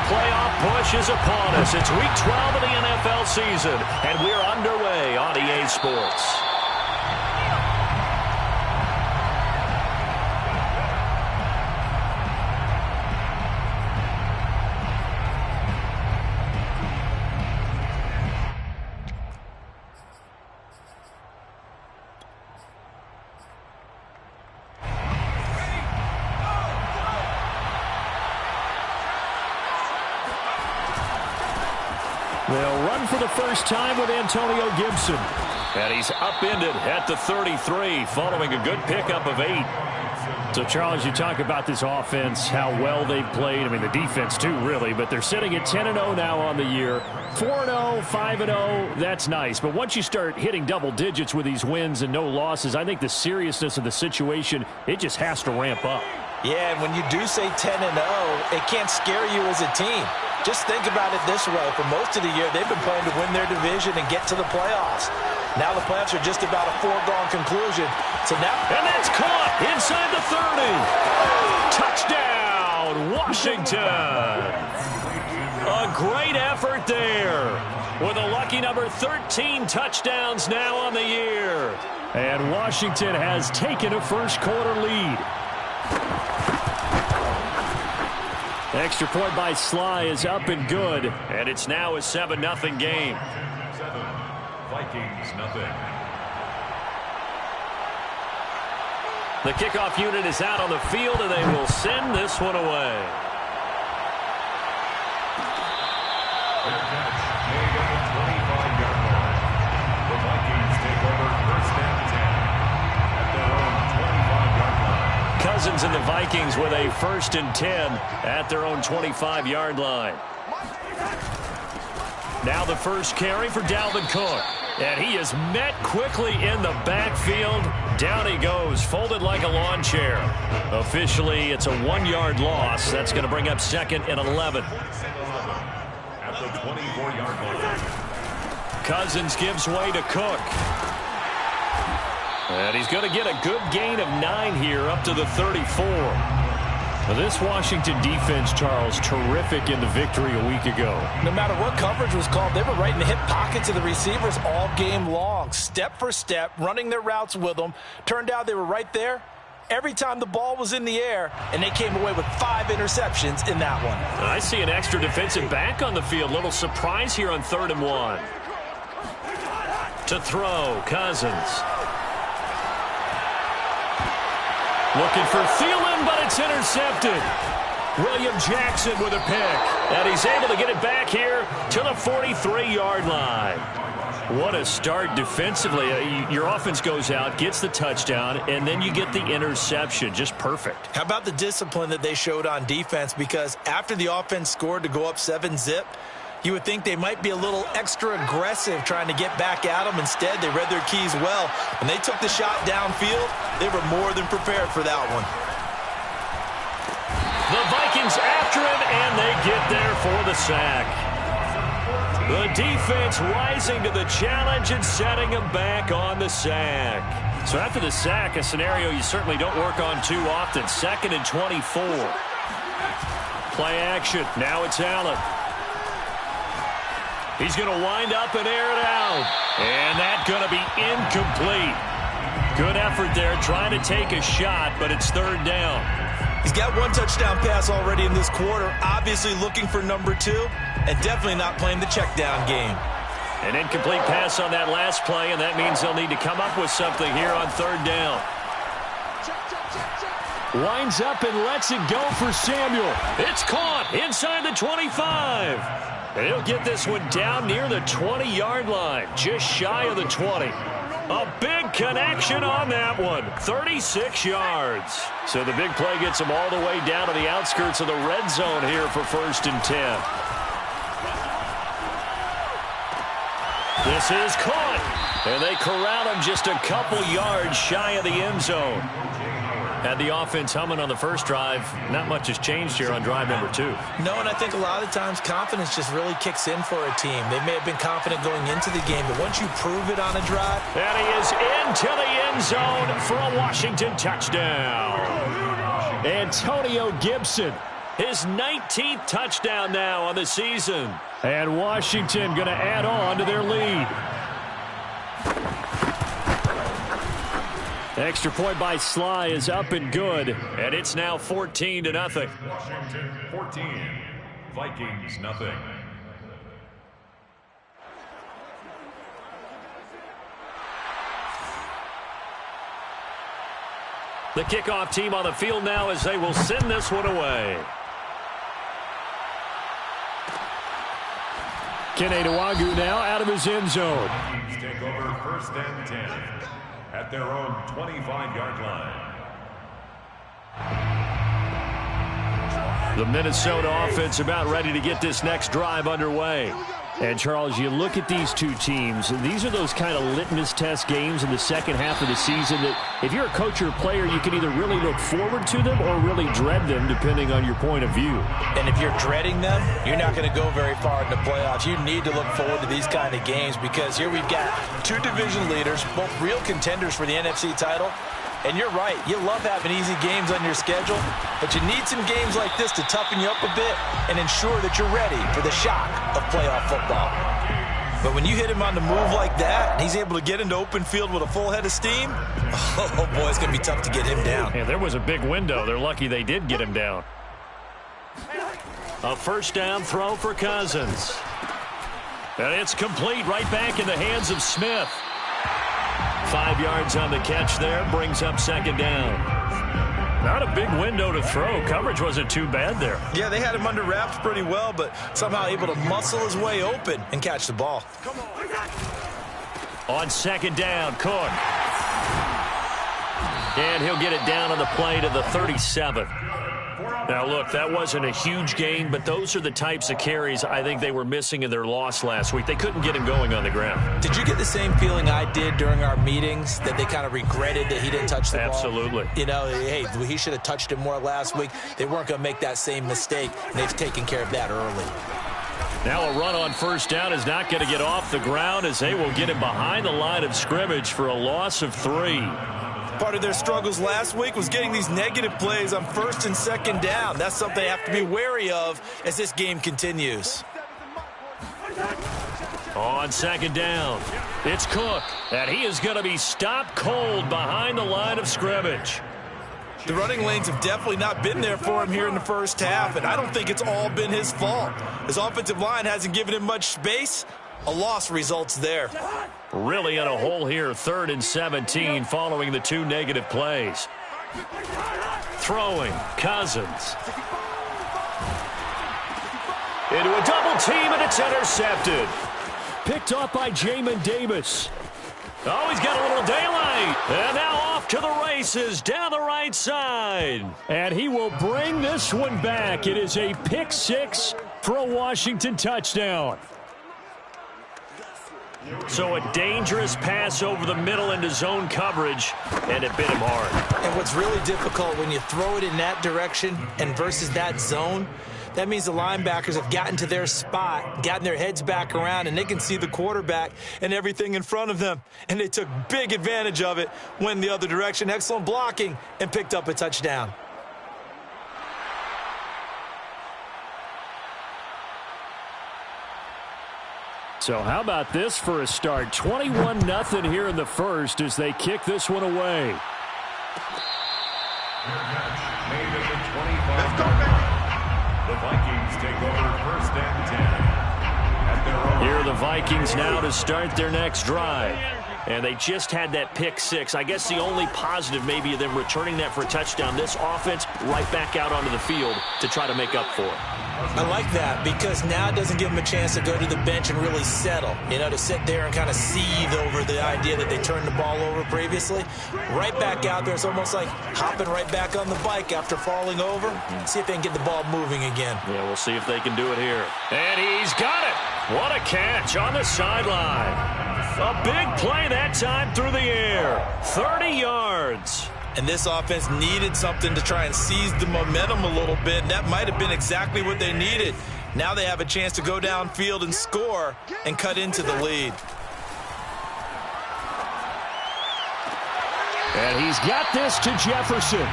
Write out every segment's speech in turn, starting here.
playoff push is upon us. It's Week 12 of the NFL season, and we're underway on EA Sports. They'll run for the first time with Antonio Gibson. And he's upended at the 33 following a good pickup of 8. So, Charles, you talk about this offense, how well they've played. I mean, the defense, too, really. But they're sitting at 10-0 now on the year. 4-0, 5-0, that's nice. But once you start hitting double digits with these wins and no losses, I think the seriousness of the situation, it just has to ramp up. Yeah, and when you do say 10-0, it can't scare you as a team. Just think about it this way. For most of the year, they've been playing to win their division and get to the playoffs. Now the playoffs are just about a foregone conclusion. So now, and that's caught inside the 30. Touchdown, Washington. A great effort there with a lucky number 13 touchdowns now on the year. And Washington has taken a first-quarter lead. Extra point by Sly is up and good, and it's now a 7-0 game. 7, Vikings nothing. The kickoff unit is out on the field, and they will send this one away. Their catch made at the 25-yard line. The Vikings take over first and 10 at their own 25-yard line. Cousins and the Vikings with a 1st and 10 at their own 25-yard line. Now the first carry for Dalvin Cook. And he is met quickly in the backfield. Down he goes, folded like a lawn chair. Officially, it's a 1-yard loss. That's going to bring up 2nd and 11. At the 24-yard line. Cousins gives way to Cook. And he's going to get a good gain of 9 here up to the 34. Now this Washington defense, Charles, terrific in the victory a week ago. No matter what coverage was called, they were right in the hip pockets of the receivers all game long. Step for step, running their routes with them. Turned out they were right there every time the ball was in the air, and they came away with 5 interceptions in that one. I see an extra defensive back on the field. Little surprise here on 3rd and 1. To throw, Cousins. Looking for Thielen, but it's intercepted. William Jackson with a pick. And he's able to get it back here to the 43-yard line. What a start defensively. Your offense goes out, gets the touchdown, and then you get the interception. Just perfect. How about the discipline that they showed on defense? Because after the offense scored to go up 7-zip, you would think they might be a little extra aggressive trying to get back at them. Instead, they read their keys well. When they took the shot downfield, they were more than prepared for that one. The Vikings after him, and they get there for the sack. The defense rising to the challenge and setting him back on the sack. So after the sack, a scenario you certainly don't work on too often. 2nd and 24. Play action. Now it's Allen. He's going to wind up and air it out. And that's going to be incomplete. Good effort there trying to take a shot, but it's 3rd down. He's got 1 touchdown pass already in this quarter, obviously looking for number 2, and definitely not playing the check down game. An incomplete pass on that last play, and that means they'll need to come up with something here on 3rd down. Winds up and lets it go for Samuel. It's caught inside the 25. And he'll get this one down near the 20-yard line, just shy of the 20. A big connection on that one, 36 yards. So the big play gets them all the way down to the outskirts of the red zone here for 1st and 10. This is caught, and they corral him just a couple yards shy of the end zone. Had the offense humming on the first drive. Not much has changed here on drive number 2. No, and I think a lot of times confidence just really kicks in for a team. They may have been confident going into the game, but once you prove it on a drive. And he is into the end zone for a Washington touchdown. Antonio Gibson His 19th touchdown now on the season. And Washington going to add on to their lead. Extra point by Sly is up and good. And it's now 14-0. Washington 14, Vikings nothing. The kickoff team on the field now as they will send this one away. Kene Nwagu now out of his end zone. Vikings take over first and 10 at their own 25-yard line. The Minnesota offense about ready to get this next drive underway. And, Charles, you look at these two teams, and these are those kind of litmus test games in the second half of the season that if you're a coach or a player, you can either really look forward to them or really dread them, depending on your point of view. And if you're dreading them, you're not going to go very far in the playoffs. You need to look forward to these kind of games because here we've got two division leaders, both real contenders for the NFC title. And you're right, you love having easy games on your schedule, but you need some games like this to toughen you up a bit and ensure that you're ready for the shock of playoff football. But when you hit him on the move like that, and he's able to get into open field with a full head of steam, oh boy, it's going to be tough to get him down. Yeah, there was a big window. They're lucky they did get him down. A first down throw for Cousins. And it's complete right back in the hands of Smith. 5 yards on the catch there, brings up second down. Not a big window to throw. Coverage wasn't too bad there. Yeah, they had him under wraps pretty well, but somehow able to muscle his way open and catch the ball. On second down, Cook. And he'll get it down on the play to the 37. Now, look, that wasn't a huge gain, but those are the types of carries I think they were missing in their loss last week. They couldn't get him going on the ground. Did you get the same feeling I did during our meetings, that they kind of regretted that he didn't touch the ball? Absolutely. You know, hey, he should have touched it more last week. They weren't going to make that same mistake, and they've taken care of that early. Now a run on first down is not going to get off the ground as they will get him behind the line of scrimmage for a loss of 3. Part of their struggles last week was getting these negative plays on first and second down. That's something they have to be wary of as this game continues. On second down, it's Cook, and he is going to be stopped cold behind the line of scrimmage. The running lanes have definitely not been there for him here in the first half, and I don't think it's all been his fault. His offensive line hasn't given him much space. A loss results there. Really in a hole here, 3rd and 17 following the 2 negative plays. Throwing, Cousins. Into a double team, and it's intercepted. Picked off by Jamin Davis. Oh, he's got a little daylight. And now off to the races down the right side. And he will bring this one back. It is a pick 6 for a Washington touchdown. So a dangerous pass over the middle into zone coverage, and it bit him hard. And what's really difficult when you throw it in that direction and versus that zone, that means the linebackers have gotten to their spot, gotten their heads back around, and they can see the quarterback and everything in front of them. And they took big advantage of it, went the other direction, excellent blocking, and picked up a touchdown. So how about this for a start? 21-0 here in the first as they kick this one away. Made at the 25-yard line. The Vikings take over first and 10 at their own. Here are the Vikings now to start their next drive. And they just had that pick 6. I guess the only positive maybe of them returning that for a touchdown. This offense right back out onto the field to try to make up for it. I like that because now it doesn't give them a chance to go to the bench and really settle. You know, to sit there and kind of seethe over the idea that they turned the ball over previously. Right back out there. It's almost like hopping right back on the bike after falling over. See if they can get the ball moving again. Yeah, we'll see if they can do it here. And he's got it. What a catch on the sideline. A big play that time through the air. 30 yards. And this offense needed something to try and seize the momentum a little bit. And that might have been exactly what they needed. Now they have a chance to go downfield and score and cut into the lead. And he's got this to Jefferson.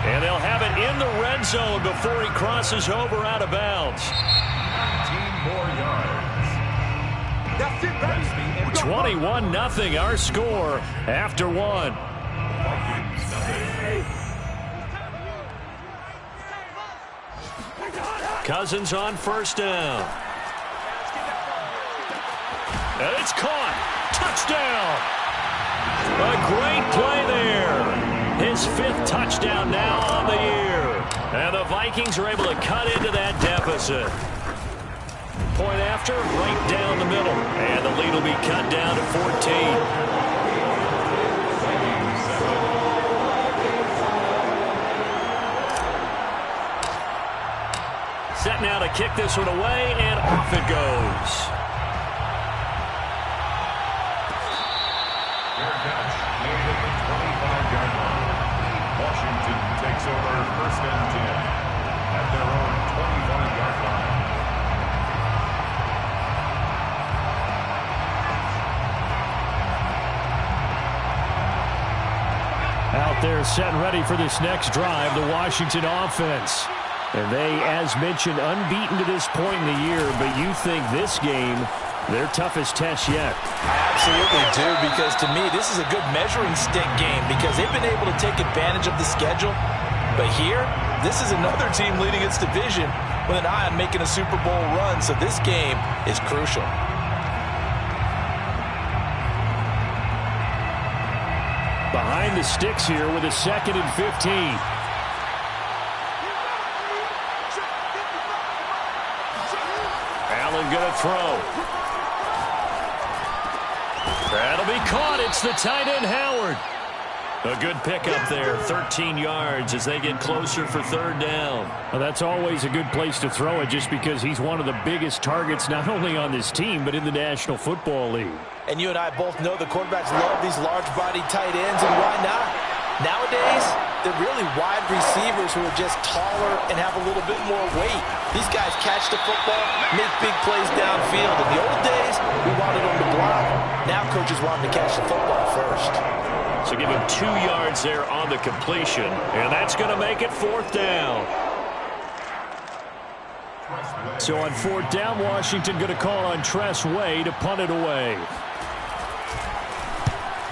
And they'll have it in the red zone before he crosses over out of bounds. 19 more yards. That's it, baby. 21-0 our score after one. Vikings nothing. Cousins on first down. And it's caught. Touchdown. A great play there. His 5th touchdown now on the year. And the Vikings are able to cut into that deficit. Point after, right down the middle. And the lead will be cut down to 14. Set now to kick this one away, and off it goes. Fair catch made at the 25-yard line. Washington takes over first and 10 at their own 25-yard line. Out there set and ready for this next drive, the Washington offense. And they, as mentioned, unbeaten to this point in the year, but you think this game, their toughest test yet. I absolutely do, because to me, this is a good measuring stick game because they've been able to take advantage of the schedule. But here, this is another team leading its division with an eye on making a Super Bowl run, so this game is crucial. Behind the sticks here with a 2nd and 15. Allen going to throw. That'll be caught. It's the tight end, Howard. A good pickup there, 13 yards as they get closer for 3rd down. Well, that's always a good place to throw it just because he's one of the biggest targets not only on this team but in the National Football League. And you and I both know the quarterbacks love these large-bodied tight ends, and why not? Nowadays, they're really wide receivers who are just taller and have a little bit more weight. These guys catch the football, make big plays downfield. In the old days, we wanted them to block. Now coaches want them to catch the football first. So give him 2 yards there on the completion, and that's going to make it 4th down. So on 4th down, Washington going to call on Tress Way to punt it away.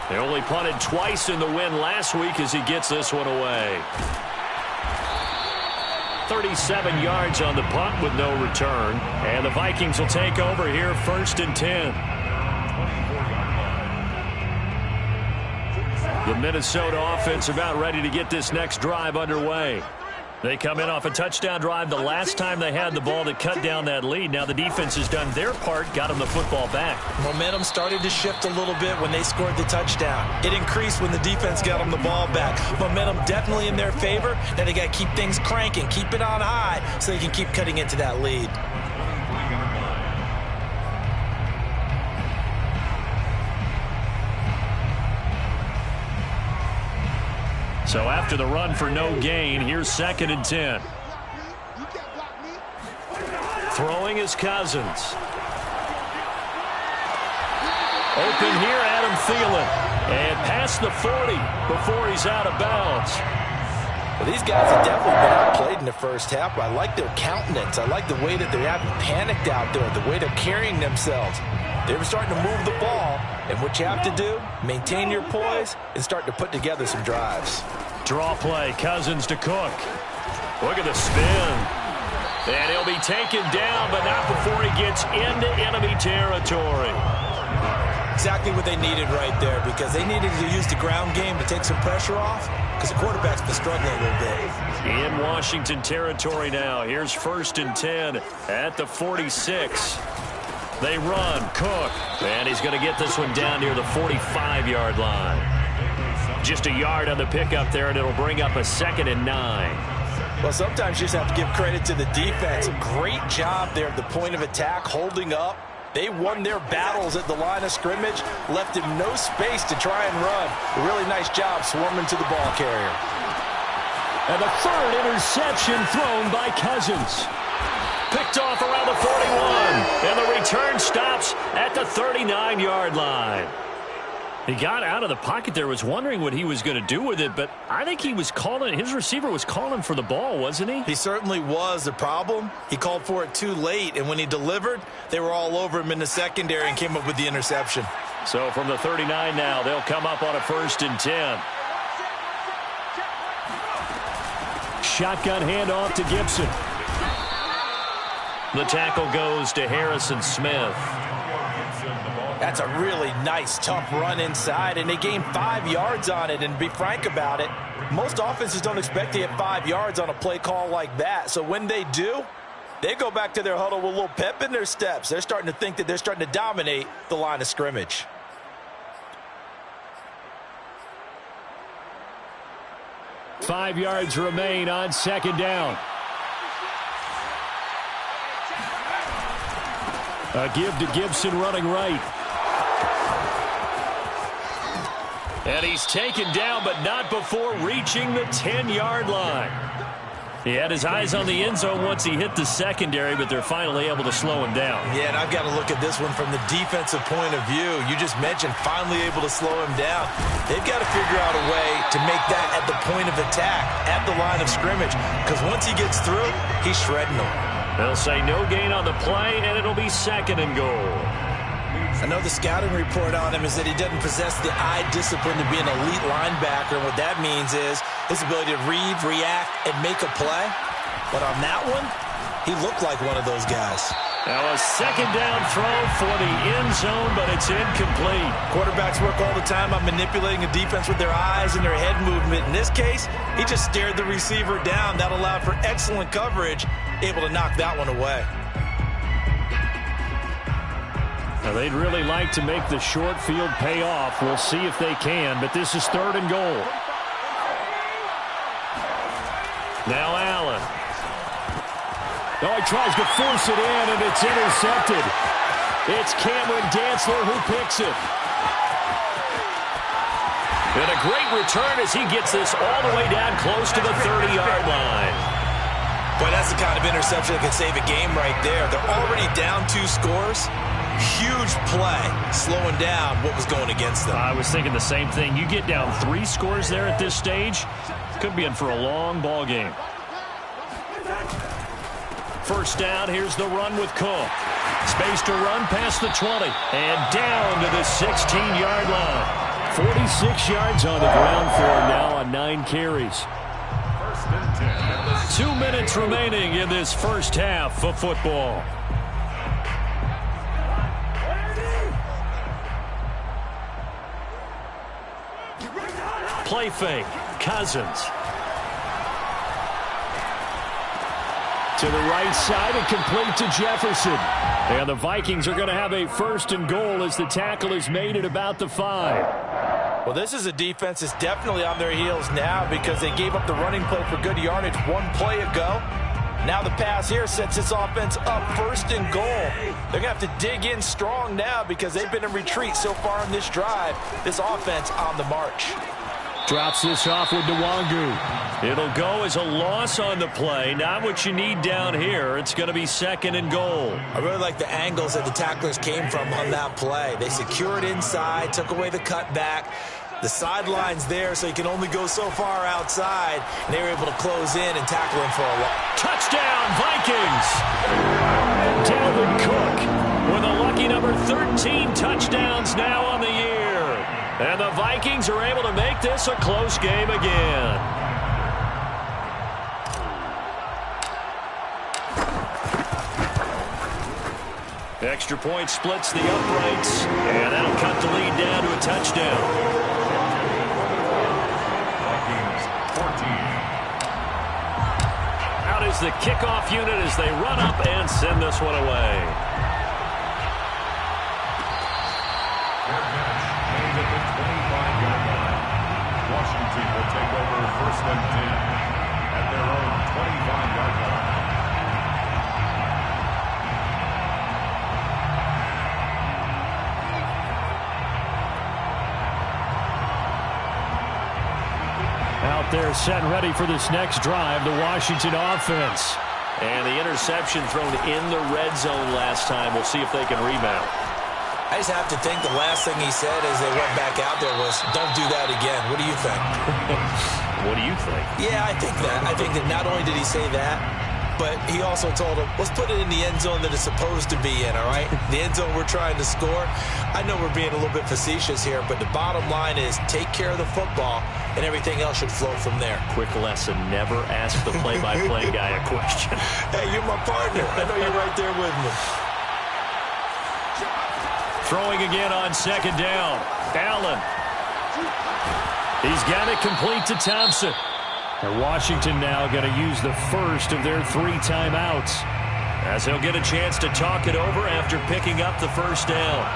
They only punted twice in the win last week as he gets this one away. 37 yards on the punt with no return. And the Vikings will take over here 1st and 10. The Minnesota offense about ready to get this next drive underway. They come in off a touchdown drive the last time they had the ball to cut down that lead. Now the defense has done their part, got them the football back. Momentum started to shift a little bit when they scored the touchdown. It increased when the defense got them the ball back. Momentum definitely in their favor. Now they got to keep things cranking, keep it on high so they can keep cutting into that lead. So after the run for no gain, here's 2nd and 10. Throwing is Cousins. Open here, Adam Thielen. And past the 40 before he's out of bounds. Well, these guys have definitely been outplayed in the first half, but I like their countenance. I like the way that they haven't panicked out there, the way they're carrying themselves. They're starting to move the ball, and what you have to do, maintain your poise and start to put together some drives. Draw play, Cousins to Cook. Look at the spin. And he'll be taken down, but not before he gets into enemy territory. Exactly what they needed right there, because they needed to use the ground game to take some pressure off, because the quarterback's been struggling a little bit. In Washington territory now. Here's 1st and 10 at the 46. They run, Cook, and he's going to get this one down near the 45-yard line. Just a yard on the pickup there, and it'll bring up a 2nd and 9. Well, sometimes you just have to give credit to the defense. Great job there at the point of attack, holding up. They won their battles at the line of scrimmage, left him no space to try and run. A really nice job swarming to the ball carrier. And the 3rd interception thrown by Cousins. Picked off around the 41, and the return stops at the 39-yard line. He got out of the pocket there, was wondering what he was going to do with it, but I think he was calling, his receiver was calling for the ball, wasn't he? He certainly was. The problem, he called for it too late, and when he delivered, they were all over him in the secondary and came up with the interception. So from the 39 now, they'll come up on a 1st and 10. Shotgun handoff to Gibson. The tackle goes to Harrison Smith. That's a really nice, tough run inside, and they gained 5 yards on it. And to be frank about it, most offenses don't expect to get 5 yards on a play call like that. So when they do, they go back to their huddle with a little pep in their steps. They're starting to think that they're starting to dominate the line of scrimmage. Five yards remain on 2nd down. A give to Gibson running right. And he's taken down, but not before reaching the 10-yard line. He had his eyes on the end zone once he hit the secondary, but they're finally able to slow him down. Yeah, and I've got to look at this one from the defensive point of view. You just mentioned finally able to slow him down. They've got to figure out a way to make that at the point of attack, at the line of scrimmage, because once he gets through, he's shredding them. They'll say no gain on the play, and it'll be 2nd and goal. I know the scouting report on him is that he doesn't possess the eye discipline to be an elite linebacker. And what that means is his ability to read, react, and make a play. But on that one, he looked like one of those guys. Now a 2nd down throw for the end zone, but it's incomplete. Quarterbacks work all the time on manipulating a defense with their eyes and their head movement. In this case, he just stared the receiver down. That allowed for excellent coverage, able to knock that one away. Now they'd really like to make the short field pay off. We'll see if they can, but this is 3rd and goal. Now Allen. Oh, he tries to force it in, and it's intercepted. It's Cameron Dantzler who picks it. And a great return as he gets this all the way down close to the 30-yard line. Boy, that's the kind of interception that can save a game right there. They're already down 2 scores. Huge play, slowing down what was going against them. I was thinking the same thing. You get down 3 scores there at this stage, could be in for a long ball game. 1st down, here's the run with Cook. Space to run past the 20 and down to the 16-yard line. 46 yards on the ground for him now on 9 carries. 2 minutes remaining in this first half of football. Play fake. Cousins. To the right side and complete to Jefferson. And the Vikings are going to have a 1st and goal as the tackle is made at about the 5. Well, this is a defense that's definitely on their heels now because they gave up the running play for good yardage 1 play ago. Now the pass here sets this offense up 1st and goal. They're going to have to dig in strong now because they've been in retreat so far in this drive. This offense on the march. Drops this off with Nwangu. It'll go as a loss on the play. Not what you need down here. It's going to be 2nd and goal. I really like the angles that the tacklers came from on that play. They secured inside, took away the cutback. The sideline's there, so he can only go so far outside. And they were able to close in and tackle him for a loss. Touchdown, Vikings! Dalvin Cook with a lucky number 13 touchdowns now on the year. And the Vikings are able to make this a close game again. Extra point splits the uprights, and that'll cut the lead down to a touchdown. Vikings 14. Out is the kickoff unit as they run up and send this one away. At the 25-yard line. Washington will take over 1st and 10 at their own 25-yard line. Out there set and ready for this next drive, the Washington offense. And the interception thrown in the red zone last time. We'll see if they can rebound. I just have to think the last thing he said as they went back out there was, don't do that again. What do you think? What do you think? Yeah, I think that. I think that not only did he say that, but he also told him, let's put it in the end zone that it's supposed to be in, all right? The end zone we're trying to score. I know we're being a little bit facetious here, but the bottom line is take care of the football, and everything else should flow from there. Quick lesson, never ask the play-by-play guy a question. Hey, you're my partner. I know you're right there with me. Throwing again on second down. Allen. He's got it complete to Thompson. And Washington now going to use the first of their 3 timeouts, as he'll get a chance to talk it over after picking up the first down.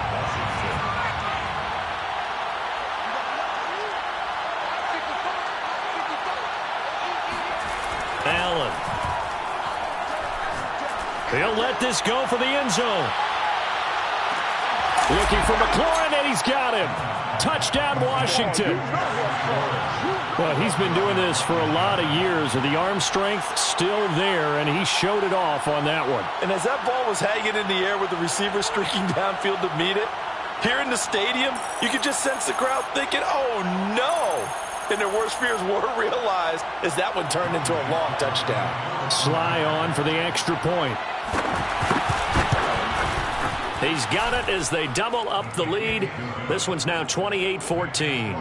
Allen. He'll let this go for the end zone. Looking for McLaurin, and he's got him. Touchdown, Washington. Well, he's been doing this for a lot of years, and the arm strength still there, and he showed it off on that one. And as that ball was hanging in the air with the receiver streaking downfield to meet it, here in the stadium, you could just sense the crowd thinking, oh, no. And their worst fears were realized as that one turned into a long touchdown. Sly on for the extra point. He's got it as they double up the lead. This one's now 28-14. 28,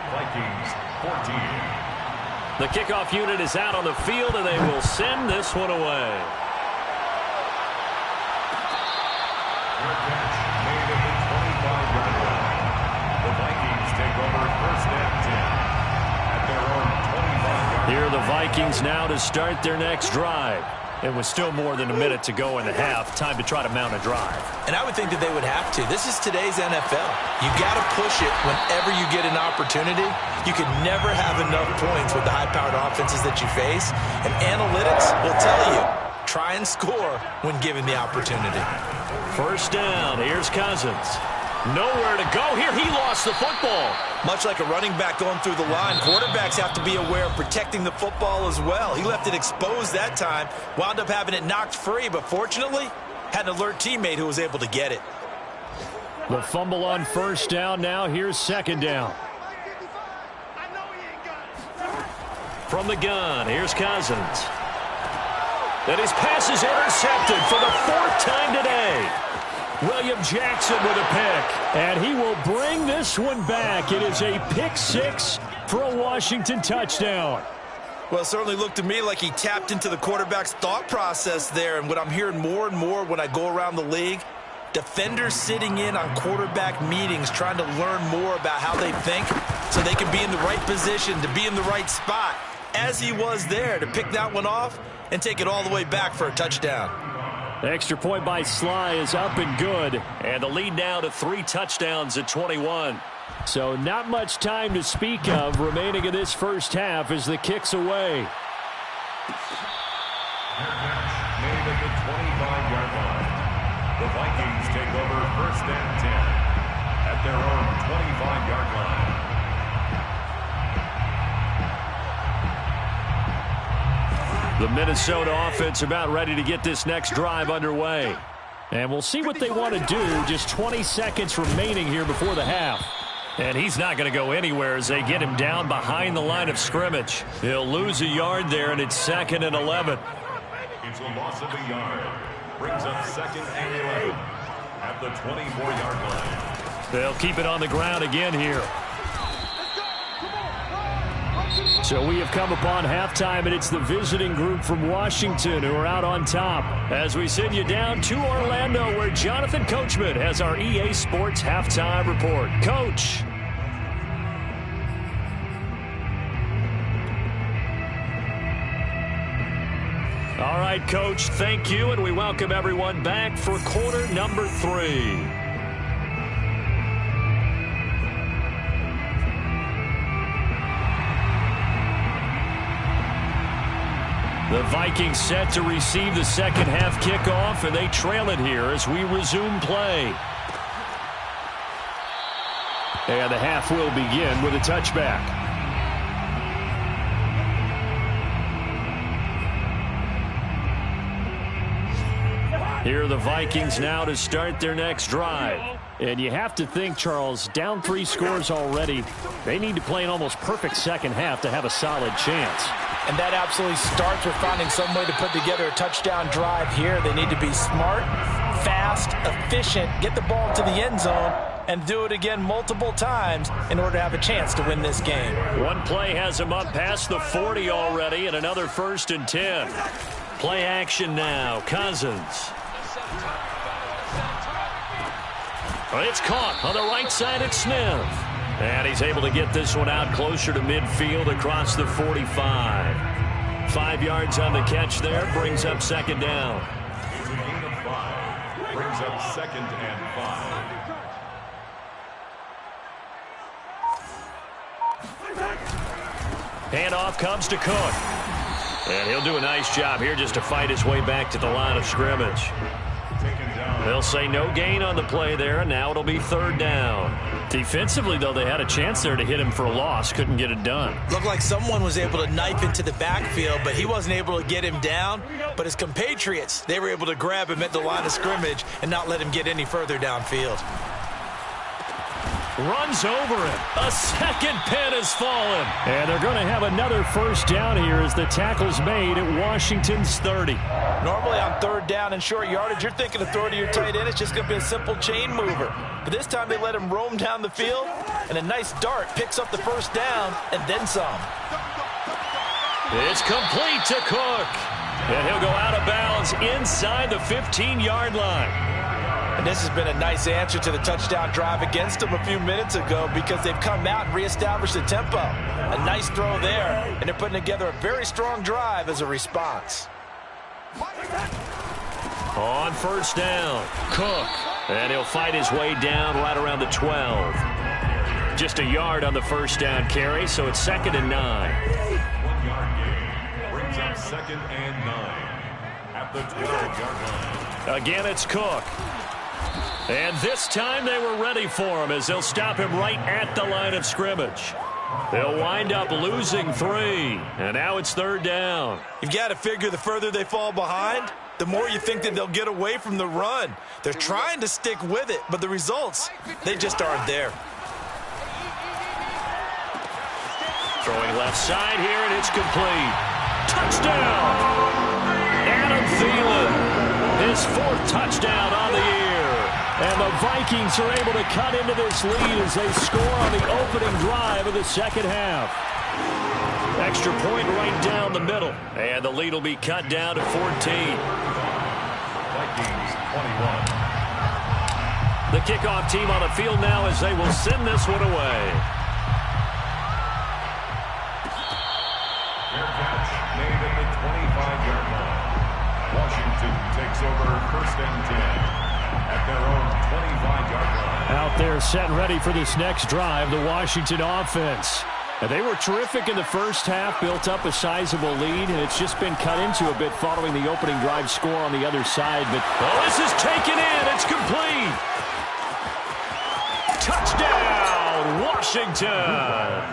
Vikings 14. The kickoff unit is out on the field, and they will send this one away. Your catch made at the 25-yard line. The Vikings take over first and 10 at their own 25-yard line. Here are the Vikings now to start their next drive. It was still more than a minute to go in the half. Time to try to mount a drive. And I would think that they would have to. This is today's NFL. You got to push it whenever you get an opportunity. You can never have enough points with the high-powered offenses that you face. And analytics will tell you, try and score when given the opportunity. First down. Here's Cousins. Nowhere to go here. He lost the football. Much like a running back going through the line, quarterbacks have to be aware of protecting the football as well. He left it exposed that time, wound up having it knocked free, but fortunately, had an alert teammate who was able to get it. The fumble on first down now. Here's second down. From the gun, here's Cousins. And his pass is intercepted for the 4th time today. William Jackson with a pick, and he will bring this one back. It is a pick 6 for a Washington touchdown. Well, it certainly looked to me like he tapped into the quarterback's thought process there, and what I'm hearing more and more when I go around the league, defenders sitting in on quarterback meetings trying to learn more about how they think so they can be in the right position to be in the right spot, as he was there to pick that one off and take it all the way back for a touchdown. The extra point by Sly is up and good. And the lead now to 3 touchdowns at 21. So not much time to speak of remaining in this first half as the kick's away. Your catch made at the 25-yard line. The Vikings take over first and 10 at their own 25-yard line. The Minnesota offense about ready to get this next drive underway. And we'll see what they want to do. Just 20 seconds remaining here before the half. And he's not going to go anywhere as they get him down behind the line of scrimmage. He'll lose a yard there, and it's 2nd and 11. It's a loss of a yard. Brings up 2nd and 11 at the 24-yard line. They'll keep it on the ground again here. So we have come upon halftime, and it's the visiting group from Washington who are out on top. As we send you down to Orlando, where Jonathan Coachman has our EA Sports halftime report. Coach. All right, Coach, thank you, and we welcome everyone back for quarter number 3. The Vikings set to receive the second half kickoff, and they trail it here as we resume play. And the half will begin with a touchback. Here are the Vikings now to start their next drive. And you have to think, Charles, down 3 scores already. They need to play an almost perfect second half to have a solid chance. And that absolutely starts with finding some way to put together a touchdown drive here. They need to be smart, fast, efficient, get the ball to the end zone, and do it again multiple times in order to have a chance to win this game. One play has him up past the 40 already, and another 1st and 10. Play action now. Cousins. It's caught on the right side at Smith. And he's able to get this one out closer to midfield across the 45. 5 yards on the catch there, brings up 2nd down. It's a gain of 5. Brings up 2nd and 5. Handoff comes to Cook. And he'll do a nice job here just to fight his way back to the line of scrimmage. They'll say no gain on the play there, and now it'll be 3rd down. Defensively, though, they had a chance there to hit him for a loss. Couldn't get it done. Looked like someone was able to knife into the backfield, but he wasn't able to get him down. But his compatriots, they were able to grab him at the line of scrimmage and not let him get any further downfield. Runs over him. A second pin has fallen. And they're going to have another 1st down here as the tackle's made at Washington's 30. Normally on 3rd down and short yardage, you're thinking of throwing to your tight end. It's just going to be a simple chain mover. But this time they let him roam down the field, and a nice dart picks up the 1st down and then some. It's complete to Cook. And he'll go out of bounds inside the 15-yard line. And this has been a nice answer to the touchdown drive against them a few minutes ago because they've come out and reestablished the tempo. A nice throw there, and they're putting together a very strong drive as a response. On 1st down, Cook. And he'll fight his way down right around the 12. Just a yard on the 1st down carry, so it's 2nd and 9. 1-yard gain. Brings up 2nd and 9. At the 12-yard line. Again, it's Cook. And this time they were ready for him as they'll stop him right at the line of scrimmage. They'll wind up losing 3. And now it's 3rd down. You've got to figure the further they fall behind, the more you think that they'll get away from the run. They're trying to stick with it, but the results, they just aren't there. Throwing left side here, and it's complete. Touchdown! Adam Thielen, his 4th touchdown on the year. And the Vikings are able to cut into this lead as they score on the opening drive of the second half. Extra point right down the middle. And the lead will be cut down to 14. Vikings 21. The kickoff team on the field now as they will send this one away. Fair catch made at the 25-yard line. Washington takes over 1st and 10. At their own 25-yard line. Out there set and ready for this next drive, the Washington offense. And they were terrific in the first half, built up a sizable lead, and it's just been cut into a bit following the opening drive score on the other side. But this is taken in. It's complete. Touchdown, Washington.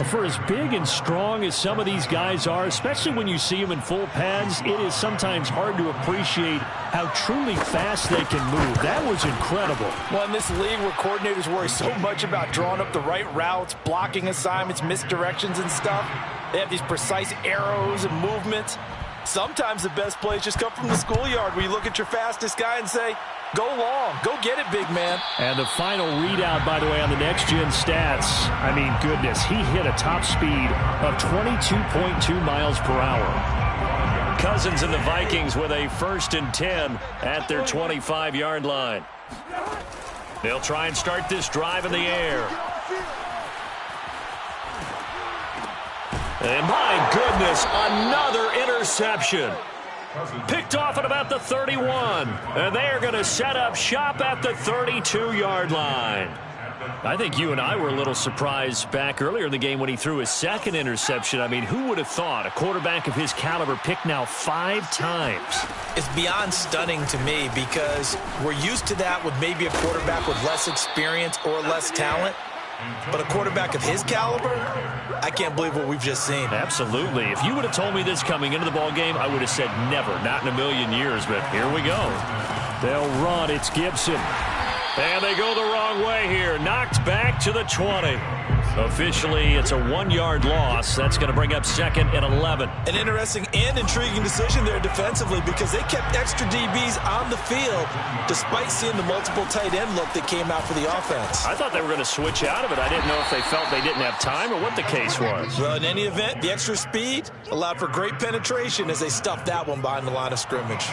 For as big and strong as some of these guys are, especially when you see them in full pads, it is sometimes hard to appreciate how truly fast they can move. That was incredible. Well, in this league where coordinators worry so much about drawing up the right routes, blocking assignments, misdirections and stuff, they have these precise arrows and movements. Sometimes the best plays just come from the schoolyard where you look at your fastest guy and say, go long, go get it, big man. And the final readout, by the way, on the next-gen stats, I mean, goodness, he hit a top speed of 22.2 miles per hour. Cousins and the Vikings with a 1st and 10 at their 25-yard line. They'll try and start this drive in the air. And my goodness, another interception. Picked off at about the 31. And they are going to set up shop at the 32-yard line. I think you and I were a little surprised back earlier in the game when he threw his 2nd interception. I mean, who would have thought a quarterback of his caliber picked now 5 times? It's beyond stunning to me because we're used to that with maybe a quarterback with less experience or less talent. But a quarterback of his caliber, I can't believe what we've just seen. Absolutely. If you would have told me this coming into the ball game, I would have said never, not in a million years. But here we go. They'll run. It's Gibson. And they go the wrong way here. Knocked back to the 20. Officially, it's a 1-yard loss. That's going to bring up 2nd and 11. An interesting and intriguing decision there defensively because they kept extra DBs on the field despite seeing the multiple tight end look that came out for the offense. I thought they were going to switch out of it. I didn't know if they felt they didn't have time or what the case was. Well, in any event, the extra speed allowed for great penetration as they stuffed that one behind the line of scrimmage.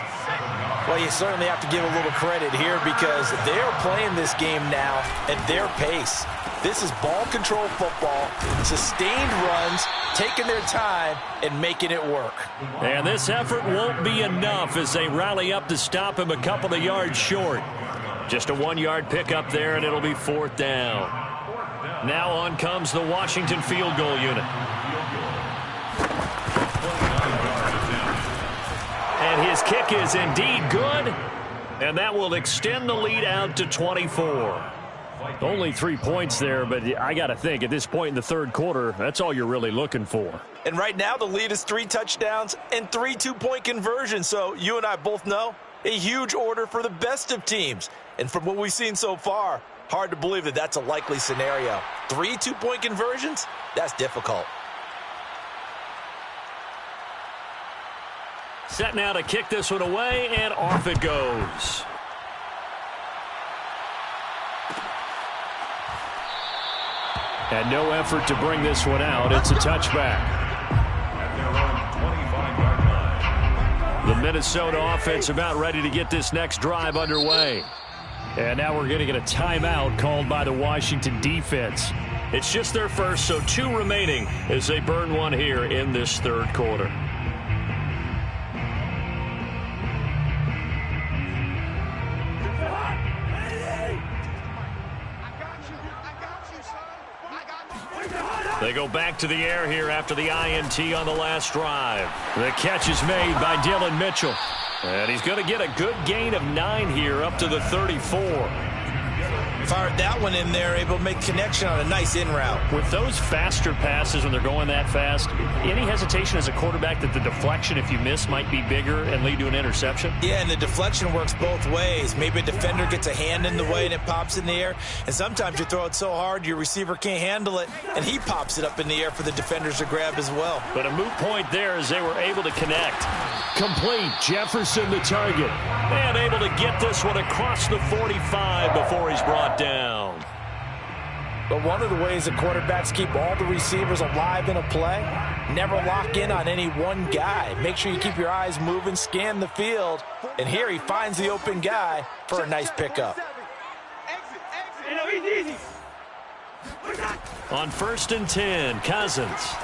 Well, you certainly have to give a little credit here because they are playing this game now at their pace. This is ball control football, sustained runs, taking their time, and making it work. And this effort won't be enough as they rally up to stop him a couple of yards short. Just a 1-yard pickup there, and it'll be 4th down. Now on comes the Washington field goal unit. And his kick is indeed good, and that will extend the lead out to 24. Only 3 points there, but I got to think at this point in the third quarter, that's all you're really looking for. And right now the lead is 3 touchdowns and 3 two-point conversions. So you and I both know a huge order for the best of teams. And from what we've seen so far, hard to believe that that's a likely scenario. 3 two-point conversions? That's difficult. Set now to kick this one away, and off it goes. And no effort to bring this one out. It's a touchback. At their own 25-yard line. The Minnesota offense about ready to get this next drive underway. And now we're going to get a timeout called by the Washington defense. It's just their first, so 2 remaining as they burn one here in this third quarter. They go back to the air here after the INT on the last drive. The catch is made by Dylan Mitchell. And he's going to get a good gain of 9 here up to the 34. Fired that one in there, able to make connection on a nice in route. With those faster passes when they're going that fast, any hesitation as a quarterback that the deflection, if you miss, might be bigger and lead to an interception? Yeah, and the deflection works both ways. Maybe a defender gets a hand in the way and it pops in the air. And sometimes you throw it so hard your receiver can't handle it, and he pops it up in the air for the defenders to grab as well. But a moot point there as they were able to connect. Complete. Jefferson the target. And able to get this one across the 45 before he's brought down. But one of the ways that quarterbacks keep all the receivers alive in a play, never lock in on any one guy. Make sure you keep your eyes moving, scan the field, and here he finds the open guy for a nice pickup. On 1st and 10, Cousins.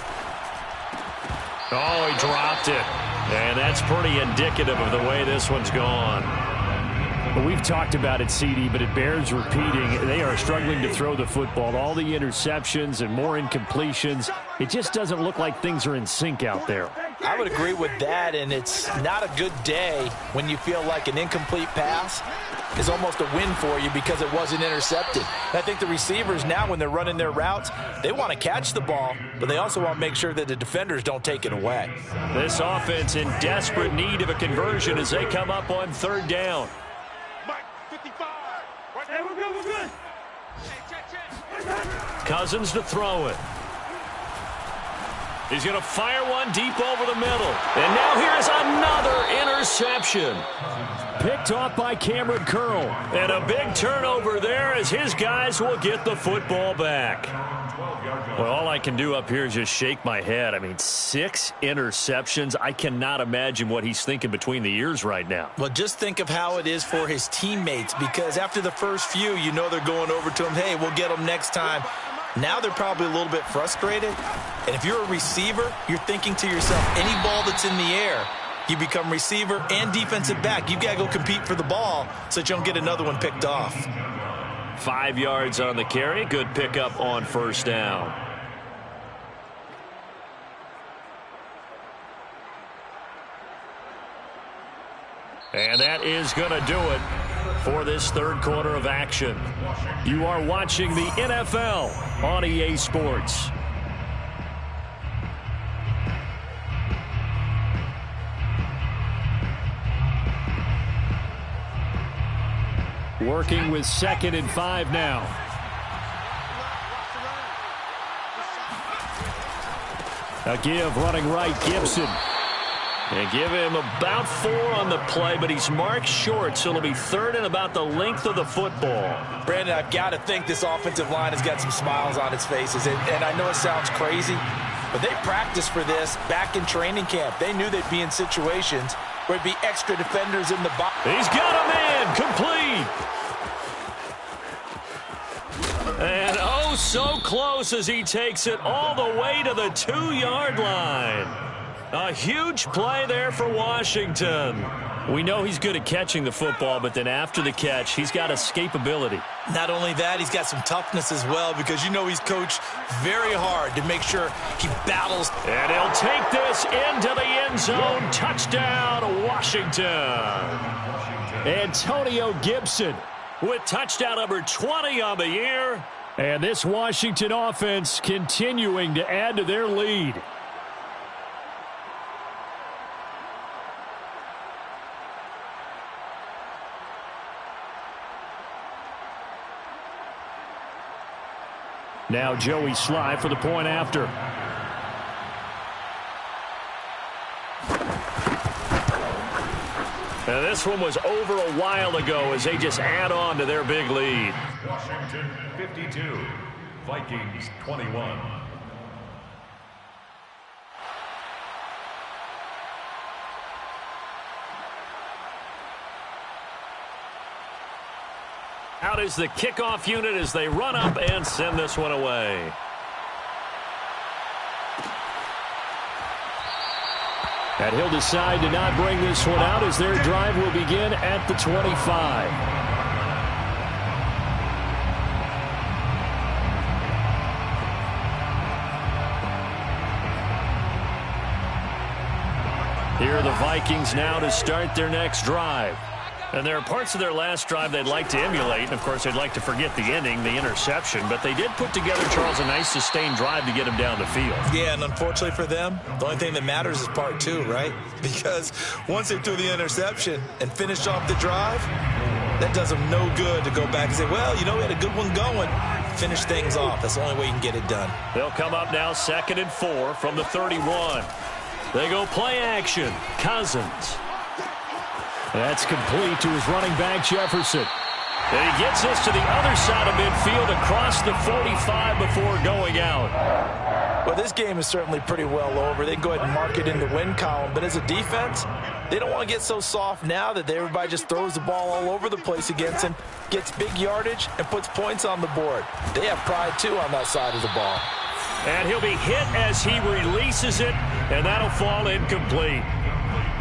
Oh, he dropped it. And that's pretty indicative of the way this one's gone. Well, we've talked about it, CD, but it bears repeating. They are struggling to throw the football. All the interceptions and more incompletions. It just doesn't look like things are in sync out there. I would agree with that, and it's not a good day when you feel like an incomplete pass is almost a win for you because it wasn't intercepted. And I think the receivers now, when they're running their routes, they want to catch the ball, but they also want to make sure that the defenders don't take it away. This offense in desperate need of a conversion as they come up on 3rd down. Cousins to throw it. He's going to fire one deep over the middle. And now here's another interception. Picked off by Cameron Curl. And a big turnover there as his guys will get the football back. Well, all I can do up here is just shake my head. I mean, 6 interceptions. I cannot imagine what he's thinking between the ears right now. Well, just think of how it is for his teammates, because after the first few, you know they're going over to him, hey, we'll get them next time. Now they're probably a little bit frustrated. And if you're a receiver, you're thinking to yourself, any ball that's in the air, you become receiver and defensive back. You've got to go compete for the ball so that you don't get another one picked off. 5 yards on the carry. Good pickup on 1st down. And that is going to do it. for this third quarter of action. You are watching the NFL on EA Sports. Working with 2nd and 5 now. A give running right, Gibson. And give him about 4 on the play, but he's marked short, so it'll be 3rd and about the length of the football. Brandon, I've got to think this offensive line has got some smiles on its faces. And I know it sounds crazy, but they practiced for this back in training camp. They knew they'd be in situations where there'd be extra defenders in the box. He's got a man, complete. And oh, so close as he takes it all the way to the 2-yard line. A huge play there for Washington. We know he's good at catching the football, but then after the catch, he's got escapability. Not only that, he's got some toughness as well, because you know he's coached very hard to make sure he battles. And he'll take this into the end zone. Touchdown, Washington. Antonio Gibson with touchdown number 20 on the year. And this Washington offense continuing to add to their lead. Now Joey Sly for the point after. And this one was over a while ago as they just add on to their big lead. Washington 52, Vikings 21. Out is the kickoff unit as they run up and send this one away. And he'll decide to not bring this one out as their drive will begin at the 25. Here are the Vikings now to start their next drive. And there are parts of their last drive they'd like to emulate. And, of course, they'd like to forget the ending, the interception. But they did put together, Charles, a nice sustained drive to get him down the field. Yeah, and unfortunately for them, the only thing that matters is part 2, right? Because once they threw the interception and finished off the drive, that does them no good to go back and say, well, you know, we had a good one going. Finish things off. That's the only way you can get it done. They'll come up now 2nd and 4 from the 31. They go play action. Cousins. That's complete to his running back, Jefferson. And he gets this to the other side of midfield across the 45 before going out. Well, this game is certainly pretty well over. They can go ahead and mark it in the win column. But as a defense, they don't want to get so soft now that everybody just throws the ball all over the place against him, gets big yardage, and puts points on the board. They have pride, too, on that side of the ball. And he'll be hit as he releases it, and that'll fall incomplete.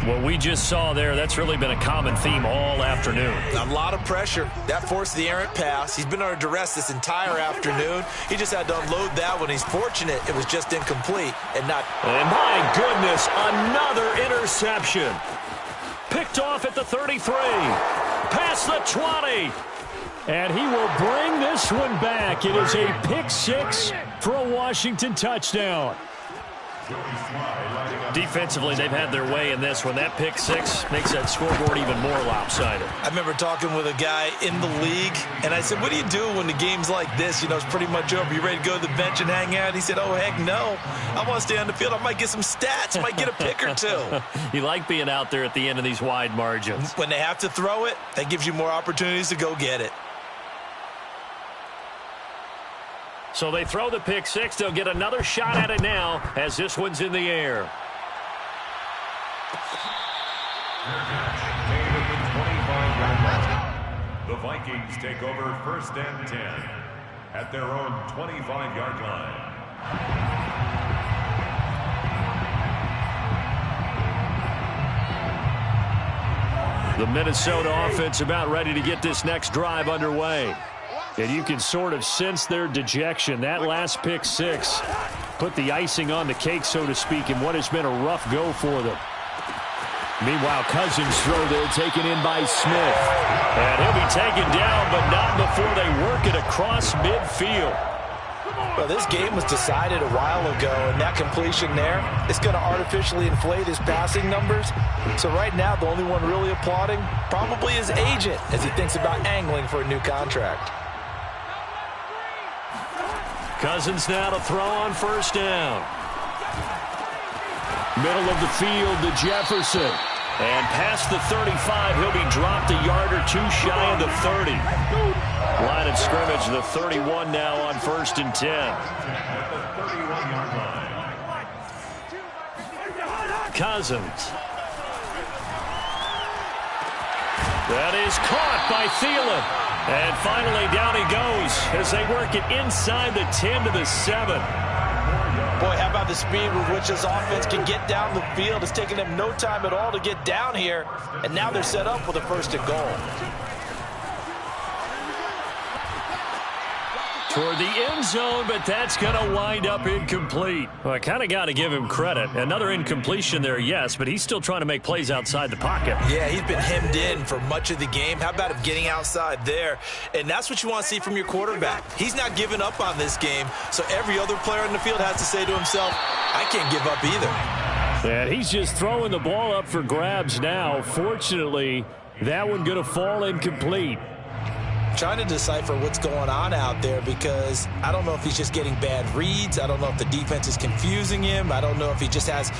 What we just saw there, that's really been a common theme all afternoon. A lot of pressure. That forced the errant pass. He's been under duress this entire afternoon. He just had to unload that one. He's fortunate it was just incomplete and not... And my goodness, another interception. Picked off at the 33. Past the 20. And he will bring this one back. It is a pick 6 for a Washington touchdown. Defensively, they've had their way in this one. That pick 6 makes that scoreboard even more lopsided. I remember talking with a guy in the league, and I said, what do you do when the game's like this? You know, it's pretty much over. You ready to go to the bench and hang out? He said, oh, heck no. I want to stay on the field. I might get some stats. I might get a pick or 2. You like being out there at the end of these wide margins. When they have to throw it, that gives you more opportunities to go get it. So they throw the pick 6. They'll get another shot at it now as this one's in the air. The Vikings take over 1st and 10 at their own 25-yard line. The Minnesota offense about ready to get this next drive underway. And you can sort of sense their dejection. That last pick 6 put the icing on the cake, so to speak, in what has been a rough go for them. Meanwhile, Cousins' throw there taken in by Smith. And he'll be taken down, but not before they work it across midfield. Well, this game was decided a while ago, and that completion there is going to artificially inflate his passing numbers. So right now, the only one really applauding probably his agent as he thinks about angling for a new contract. Cousins now to throw on first down. Middle of the field to Jefferson. And past the 35, he'll be dropped a yard or two shy of the 30. Line of scrimmage, the 31 now on first and 10. Cousins. That is caught by Thielen. And finally down he goes as they work it inside the 10 to the 7. Boy, how about the speed with which this offense can get down the field? It's taken them no time at all to get down here, and now they're set up with a first and goal. Toward the end zone, but that's going to wind up incomplete. Well, I kind of got to give him credit. Another incompletion there, yes, but he's still trying to make plays outside the pocket. Yeah, he's been hemmed in for much of the game. How about him getting outside there? And that's what you want to see from your quarterback. He's not giving up on this game, so every other player in the field has to say to himself, I can't give up either. And he's just throwing the ball up for grabs now. Fortunately, that one going to fall incomplete. Trying to decipher what's going on out there because I don't know if he's just getting bad reads. I don't know if the defense is confusing him. I don't know if he just has,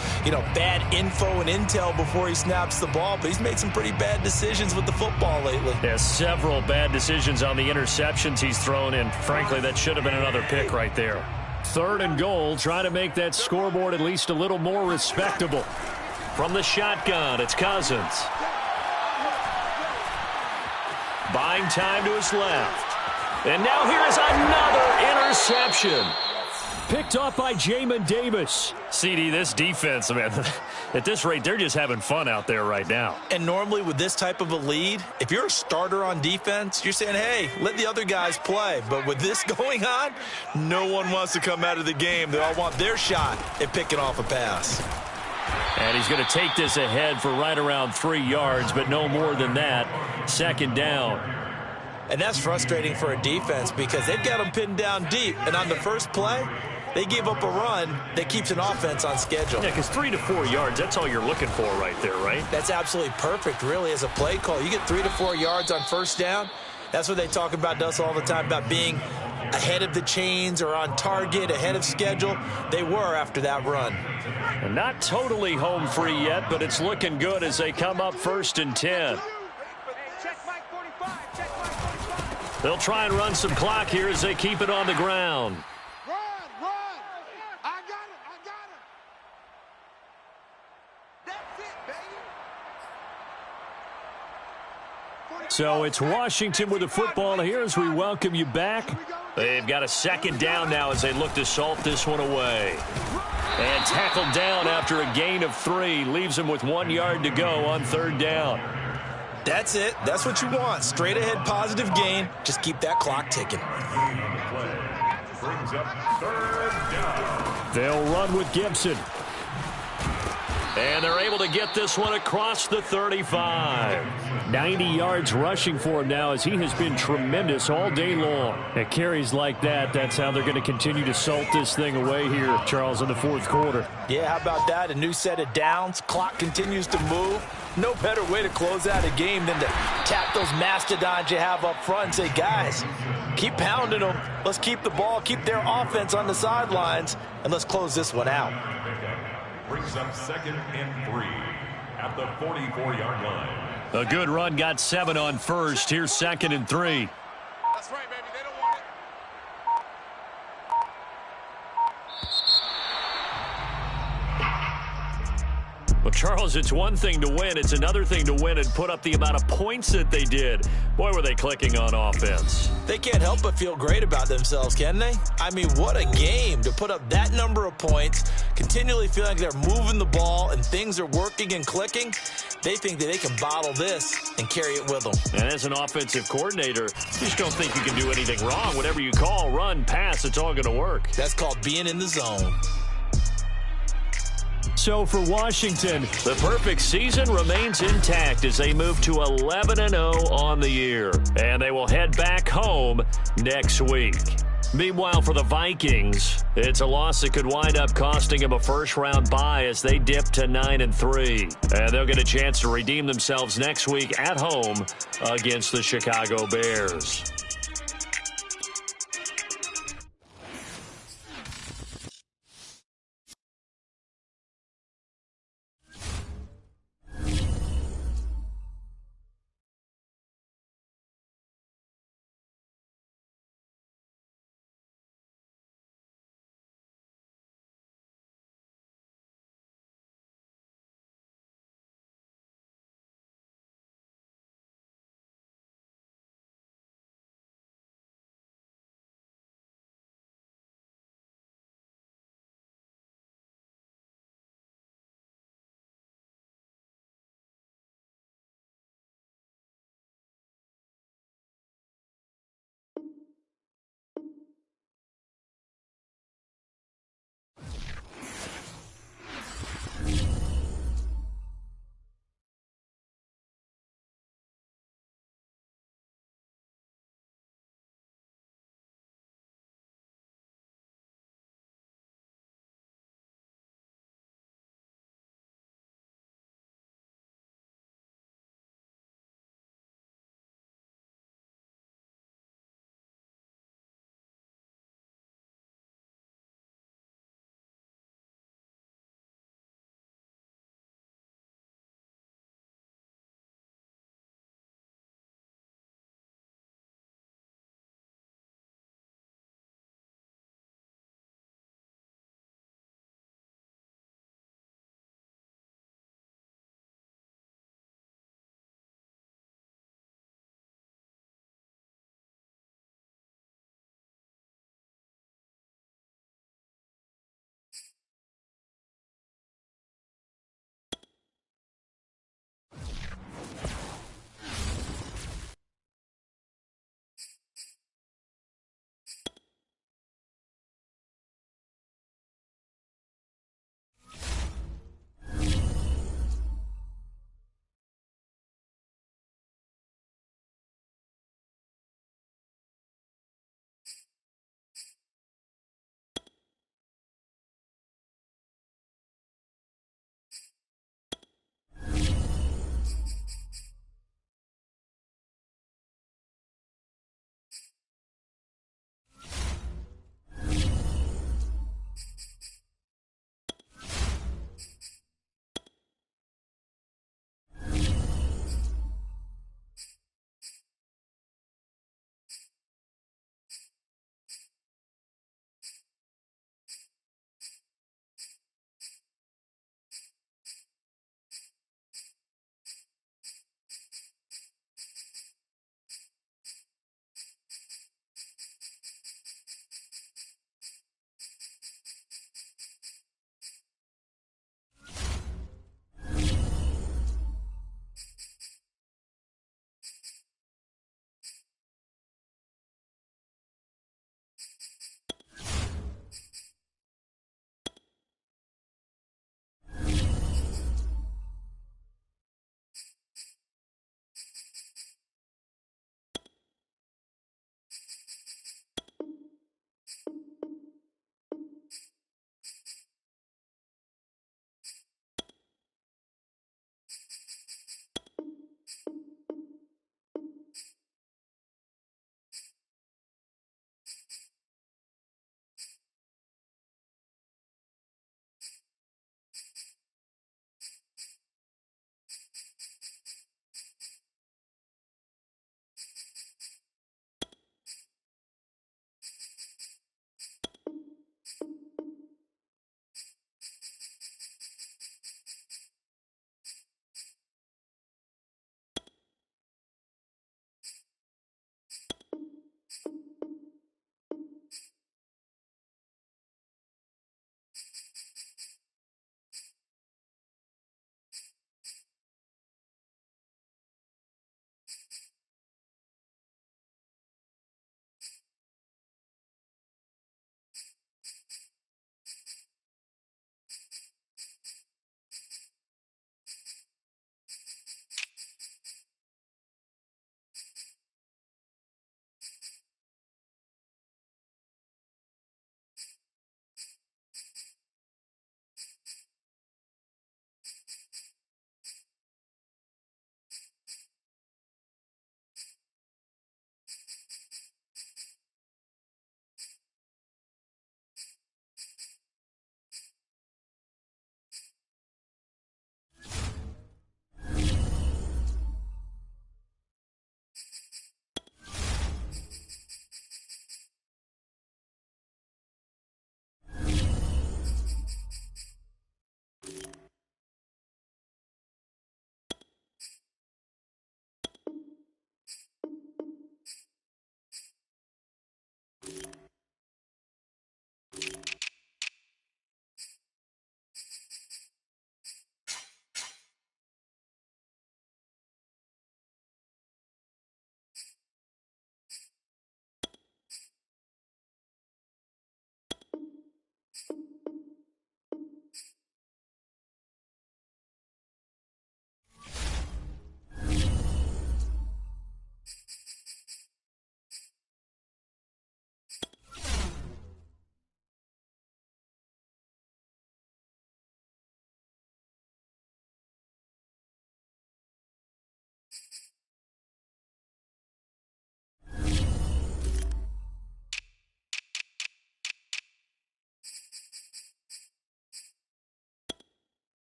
bad info and intel before he snaps the ball. But he's made some pretty bad decisions with the football lately. Yeah, several bad decisions on the interceptions he's thrown in. Frankly, that should have been another pick right there. 3rd and goal, trying to make that scoreboard at least a little more respectable. From the shotgun, it's Cousins. Buying time to his left. And now here's another interception. Picked off by Jamin Davis. CD, this defense, man, at this rate, they're just having fun out there right now. And normally with this type of a lead, if you're a starter on defense, you're saying, hey, let the other guys play. But with this going on, no one wants to come out of the game. They all want their shot at picking off a pass. And he's going to take this ahead for right around 3 yards, but no more than that. 2nd down. And that's frustrating for a defense because they've got them pinned down deep. And on the first play, they gave up a run that keeps an offense on schedule. Yeah, because 3 to 4 yards, that's all you're looking for right there, right? That's absolutely perfect, really, as a play call. You get 3 to 4 yards on first down. That's what they talk about us all the time, about being ahead of the chains or on target, ahead of schedule. They were after that run. And not totally home free yet, but it's looking good as they come up 1st and 10. They'll try and run some clock here as they keep it on the ground. Run! I got it! That's it, baby! So it's Washington with the football here as we welcome you back. They've got a 2nd down now as they look to salt this one away. And tackled down after a gain of 3. Leaves them with 1 yard to go on 3rd down. That's it. That's what you want. Straight ahead positive gain. Just keep that clock ticking. Brings up 3rd down. They'll run with Gibson. And they're able to get this one across the 35. 90 yards rushing for him now as he has been tremendous all day long. At carries like that, that's how they're going to continue to salt this thing away here, Charles, in the 4th quarter. Yeah, how about that? A new set of downs. Clock continues to move. No better way to close out a game than to tap those mastodons you have up front and say, guys, keep pounding them. Let's keep the ball, keep their offense on the sidelines, and let's close this one out. Brings up 2nd and 3 at the 44-yard line. A good run, got 7 on first. Here's 2nd and 3. That's right, baby. They don't want it. Well, Charles, it's one thing to win. It's another thing to win and put up the amount of points that they did. Boy, were they clicking on offense. They can't help but feel great about themselves, can they? I mean, what a game to put up that number of points, continually feeling like they're moving the ball and things are working and clicking. They think that they can bottle this and carry it with them. And as an offensive coordinator, you just don't think you can do anything wrong. Whatever you call, run, pass, it's all going to work. That's called being in the zone. so for Washington. The perfect season remains intact as they move to 11-0 on the year. And they will head back home next week. Meanwhile, for the Vikings, it's a loss that could wind up costing them a first-round bye as they dip to 9-3. And they'll get a chance to redeem themselves next week at home against the Chicago Bears.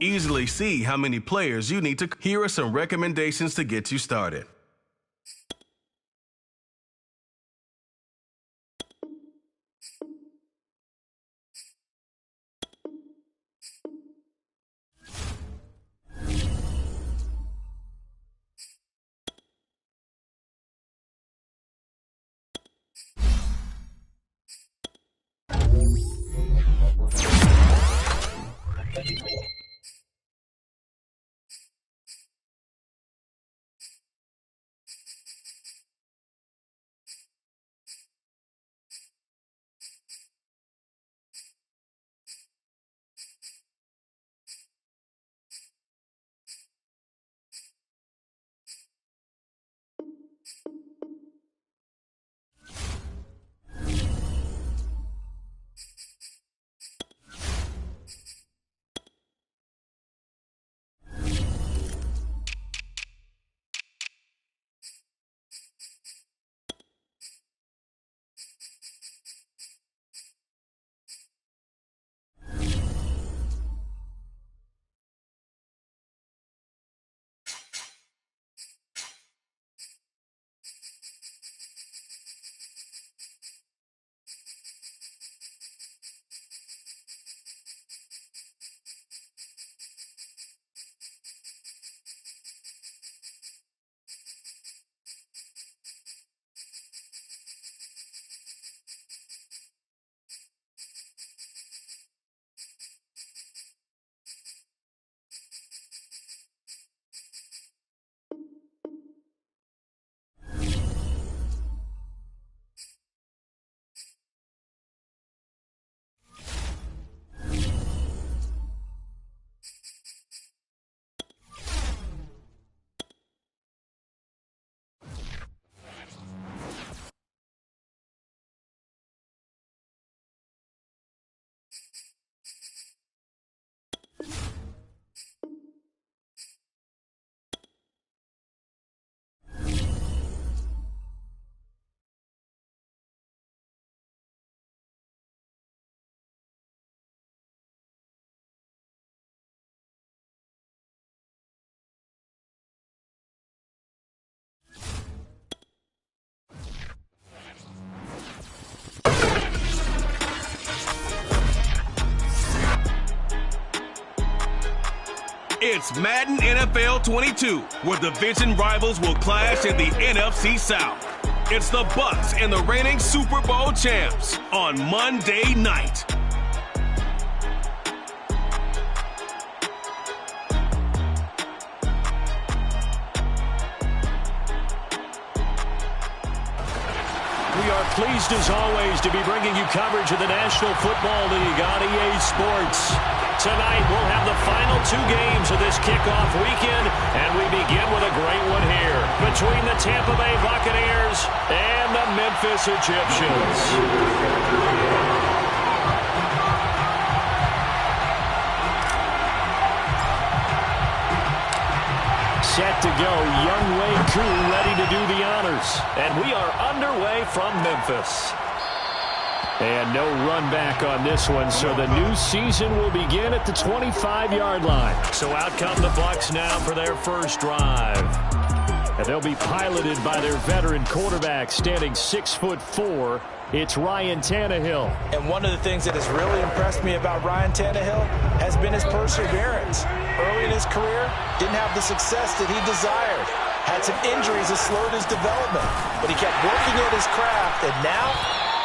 Easily see how many players you need to. Here are some recommendations to get you started. It's Madden NFL 22, where division rivals will clash in the NFC South. It's the Bucs and the reigning Super Bowl champs on Monday night. We are pleased as always to be bringing you coverage of the National Football League on EA Sports. Tonight we'll have the final two games of this kickoff weekend, and we begin with a great one here between the Tampa Bay Buccaneers and the Memphis Egyptians. Set to go, Young Wei Koo ready to do the honors. And we are underway from Memphis. And no run back on this one, so the new season will begin at the 25-yard line. So out come the Bucs now for their first drive. And they'll be piloted by their veteran quarterback, standing 6'4". It's Ryan Tannehill. And one of the things that has really impressed me about Ryan Tannehill has been his perseverance. Early in his career, didn't have the success that he desired. Had some injuries that slowed his development. But he kept working at his craft, and now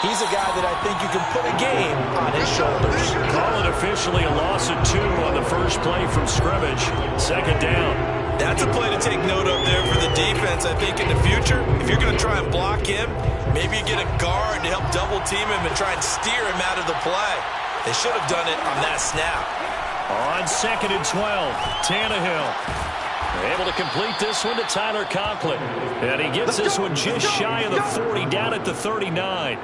he's a guy that I think you can put a game on his shoulders. Call it officially a loss of 2 on the first play from scrimmage. Second down. That's a play to take note of there for the defense. I think in the future, if you're going to try and block him, maybe you get a guard to help double team him and try and steer him out of the play. They should have done it on that snap. On 2nd and 12, Tannehill able to complete this one to Tyler Conklin. And he gets this one just shy of the 40, down at the 39.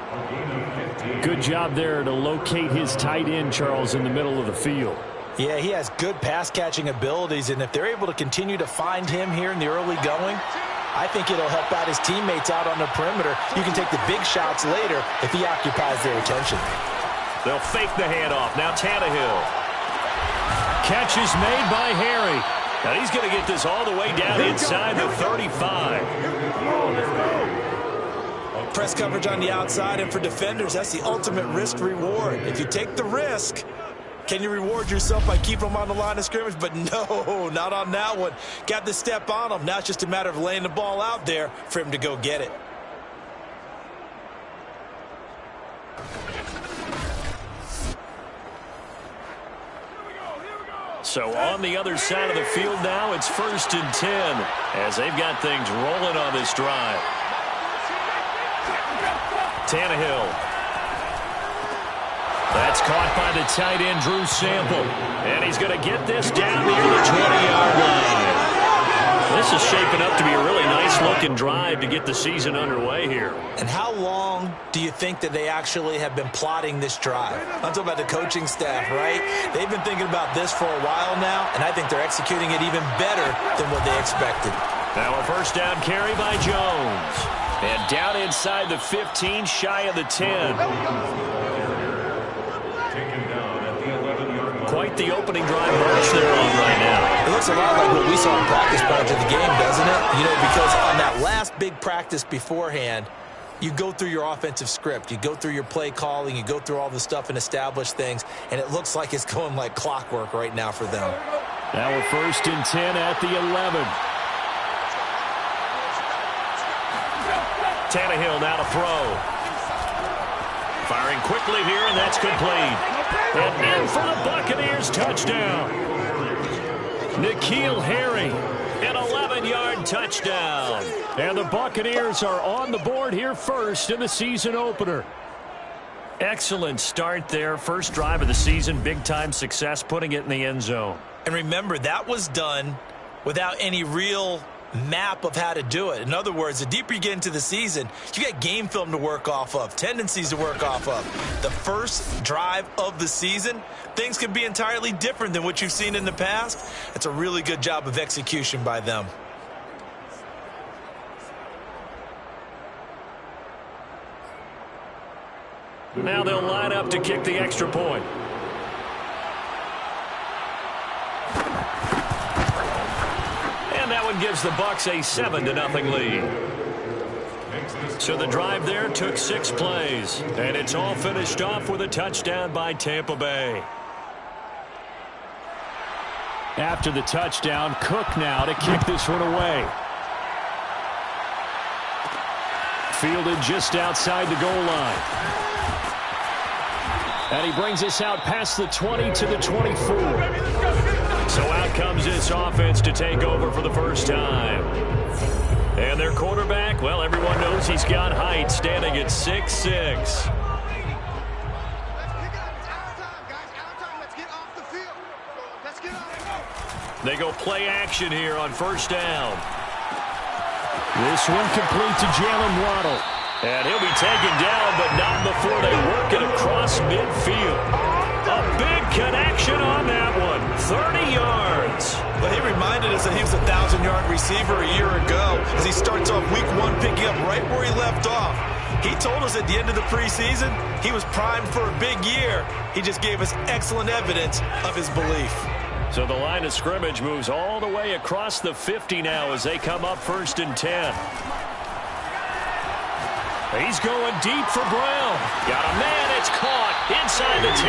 Good job there to locate his tight end, Charles, in the middle of the field. Yeah, he has good pass-catching abilities, and if they're able to continue to find him here in the early going, I think it'll help out his teammates out on the perimeter. You can take the big shots later if he occupies their attention. They'll fake the handoff. Now Tannehill. Catch is made by Harry. Now he's going to get this all the way down inside the 35. Press coverage on the outside, and for defenders, that's the ultimate risk-reward. If you take the risk, can you reward yourself by keeping them on the line of scrimmage? But no, not on that one. Got to step on them. Now it's just a matter of laying the ball out there for him to go get it. So on the other side of the field now, it's 1st and 10 as they've got things rolling on this drive. Tannehill. That's caught by the tight end, Drew Sample. And he's going to get this down near the 20-yard line. This is shaping up to be a really nice-looking drive to get the season underway here. And how long do you think that they actually have been plotting this drive? I'm talking about the coaching staff, right? They've been thinking about this for a while now, and I think they're executing it even better than what they expected. Now a first down carry by Jones. And down inside the 15, shy of the 10. Quite the opening drive march they're on right now. It looks a lot like what we saw in practice prior to the game, doesn't it? You know, because on that last big practice beforehand, you go through your offensive script. You go through your play calling. You go through all the stuff and establish things. And it looks like it's going like clockwork right now for them. Now we're 1st and 10 at the 11. Tannehill now to throw. Firing quickly here, and that's complete. And in for the Buccaneers, touchdown. N'Keal Harry, an 11-yard touchdown. And the Buccaneers are on the board here first in the season opener. Excellent start there. First drive of the season, big-time success, putting it in the end zone. And remember, that was done without any real map of how to do it. In other words, the deeper you get into the season, you got game film to work off of, tendencies to work off of. The first drive of the season, things can be entirely different than what you've seen in the past. It's a really good job of execution by them. Now they'll line up to kick the extra point. That one gives the Bucs a 7-0 lead. So the drive there took 6 plays, and it's all finished off with a touchdown by Tampa Bay. After the touchdown, Cook now to kick this one away. Fielded just outside the goal line. And he brings us out past the 20 to the 24. So out comes this offense to take over for the first time. And their quarterback, well, everyone knows he's got height, standing at 6'6". They go play action here on first down. This one complete to Jalen Waddle. And he'll be taken down, but not before they work it across midfield. A big connection on that one. 30 yards. But he reminded us that he was a 1,000-yard receiver a year ago as he starts off week 1 picking up right where he left off. He told us at the end of the preseason he was primed for a big year. He just gave us excellent evidence of his belief. So the line of scrimmage moves all the way across the 50 now as they come up 1st and 10. He's going deep for Brown. Got a man, it's caught inside the 10.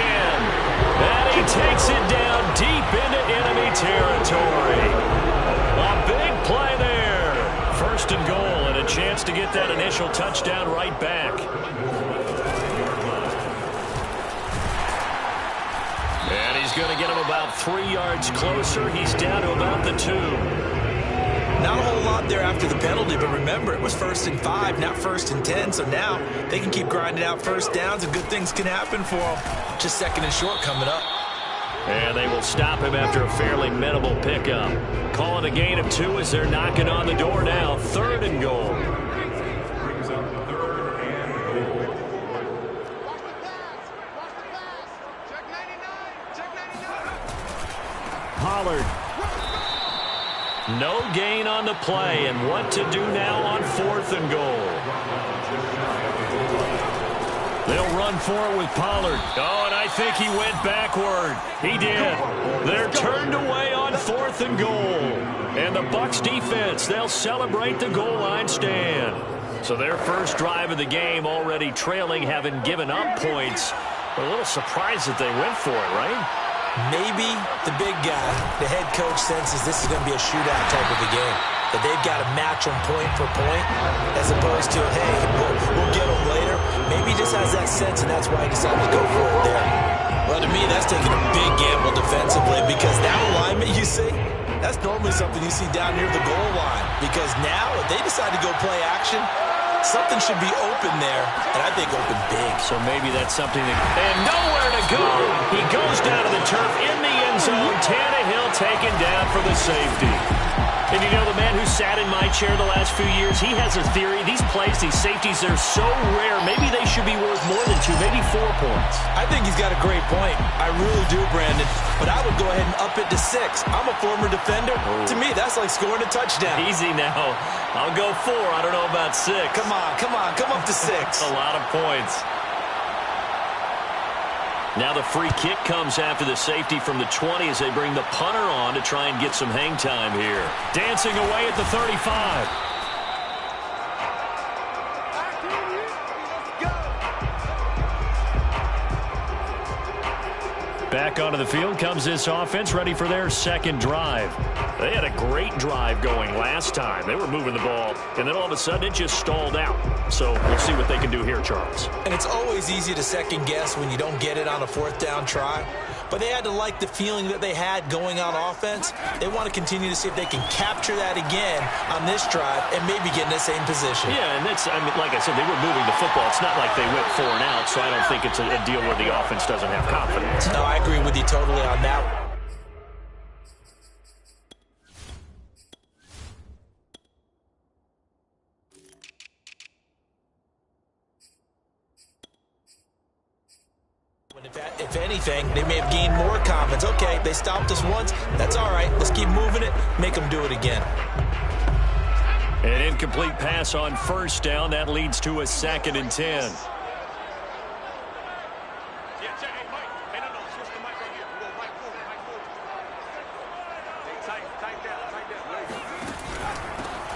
And he takes it down deep into enemy territory. A big play there. 1st and goal, and a chance to get that initial touchdown right back. And he's going to get him about 3 yards closer. He's down to about the 2. Not a whole lot there after the penalty, but remember, it was 1st and 5, not 1st and 10. So now they can keep grinding out first downs, and good things can happen for them. Just 2nd and short coming up. And they will stop him after a fairly minimal pickup. Calling a gain of 2 as they're knocking on the door now. 3rd and goal. Brings up 3rd and goal. Check 99. Check 99. Pollard. No gain on the play, and what to do now on 4th and goal. They'll run going for it with Pollard. Oh, and I think he went backward. He did. They're turned away on 4th and goal. And the Bucs defense, they'll celebrate the goal line stand. So their first drive of the game already trailing, having given up points. We're a little surprised that they went for it, right? Maybe the big guy, the head coach, senses this is going to be a shootout type of a game. That they've got to match them point for point as opposed to, hey, we'll get them later. Maybe he just has that sense, and that's why he decided to go for it there. Well, to me, that's taking a big gamble defensively because that alignment you see, that's normally something you see down near the goal line because now if they decide to go play action, something should be open there, and I think open big. So maybe that's something that... And nowhere to go. He goes down to the turf in the end zone. Tannehill taken down for the safety. And you know, the man who sat in my chair the last few years, he has a theory. These plays, these safeties, they're so rare. Maybe they should be worth more than 2, maybe 4 points. I think he's got a great point. I really do, Brandon. But I would go ahead and up it to 6. I'm a former defender. Oh. To me, that's like scoring a touchdown. Easy now. I'll go 4. I don't know about 6. Come on. Come up to 6. A lot of points. Now the free kick comes after the safety from the 20 as they bring the punter on to try and get some hang time here. Dancing away at the 35. Back onto the field comes this offense, ready for their second drive. They had a great drive going last time. They were moving the ball, and then all of a sudden it just stalled out. So we'll see what they can do here, Charles. And it's always easy to second guess when you don't get it on a 4th down try. But they had to like the feeling that they had going on offense. They want to continue to see if they can capture that again on this drive and maybe get in the same position. Yeah, and that's, I mean, like I said, they were moving the football. It's not like they went 4 and out, so I don't think it's a deal where the offense doesn't have confidence. No, I agree with you totally on that. If anything, they may have gained more confidence. Okay, they stopped us once. That's all right. Let's keep moving it. Make them do it again. An incomplete pass on 1st down. That leads to a 2nd and 10.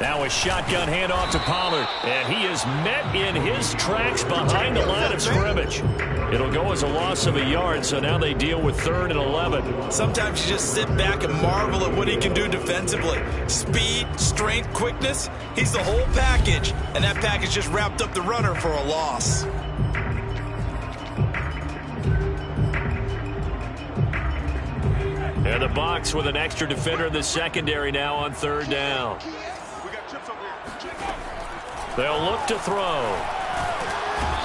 Now a shotgun handoff to Pollard, and he is met in his tracks behind the line of scrimmage. It'll go as a loss of a yard, so now they deal with 3rd and 11. Sometimes you just sit back and marvel at what he can do defensively. Speed, strength, quickness, he's the whole package, and that package just wrapped up the runner for a loss. And the Bucs with an extra defender in the secondary now on 3rd down. They'll look to throw.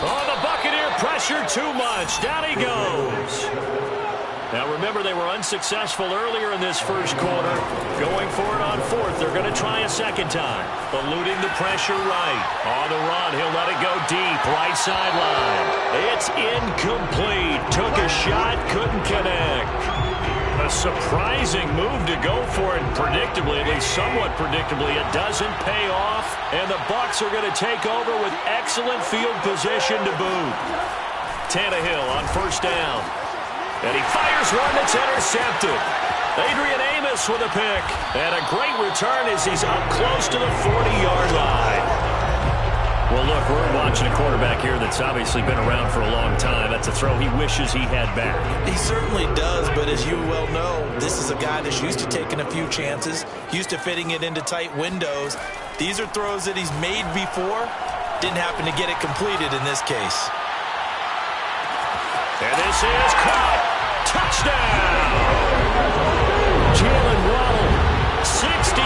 Oh, the Buccaneer pressure too much. Down he goes. Now remember, they were unsuccessful earlier in this first quarter. Going for it on 4th. They're going to try a 2nd time. Eluding the pressure right. On the run, he'll let it go deep. Right sideline. It's incomplete. Took a shot, couldn't connect. A surprising move to go for it, predictably, at least somewhat predictably. It doesn't pay off, and the Bucs are going to take over with excellent field position to boot. Tannehill on 1st down. And he fires one that's intercepted. Adrian Amos with a pick. And a great return as he's up close to the 40-yard line. Well, look, we're watching a quarterback here that's obviously been around for a long time. That's a throw he wishes he had back. He certainly does, but as you well know, this is a guy that's used to taking a few chances, used to fitting it into tight windows. These are throws that he's made before. Didn't happen to get it completed in this case. And this is caught. Touchdown! Jalen Waddle, 61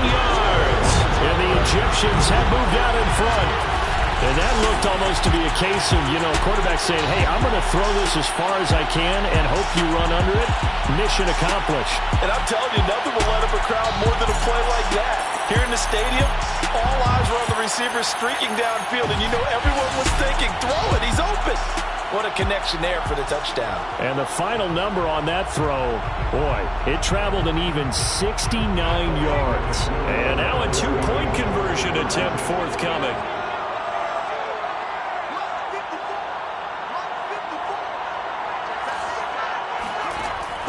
yards. And the Egyptians have moved out in front. And that looked almost to be a case of, quarterback saying, hey, I'm going to throw this as far as I can and hope you run under it. Mission accomplished. And I'm telling you, nothing will let up a crowd more than a play like that. Here in the stadium, all eyes were on the receiver streaking downfield, and everyone was thinking, throw it, he's open. What a connection there for the touchdown. And the final number on that throw, boy, it traveled an even 69 yards. And now a 2-point conversion attempt forthcoming.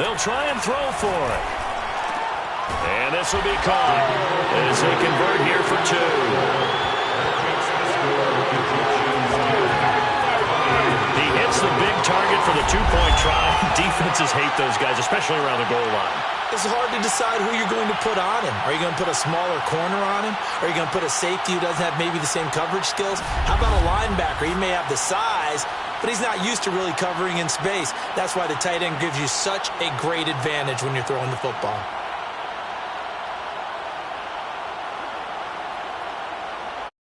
They'll try and throw for it. And this will be caught as they convert here for 2. He hits the big target for the 2-point try. Defenses hate those guys, especially around the goal line. It's hard to decide who you're going to put on him. Are you going to put a smaller corner on him? Are you going to put a safety who doesn't have maybe the same coverage skills? How about a linebacker? He may have the size, but he's not used to really covering in space. That's why the tight end gives you such a great advantage when you're throwing the football.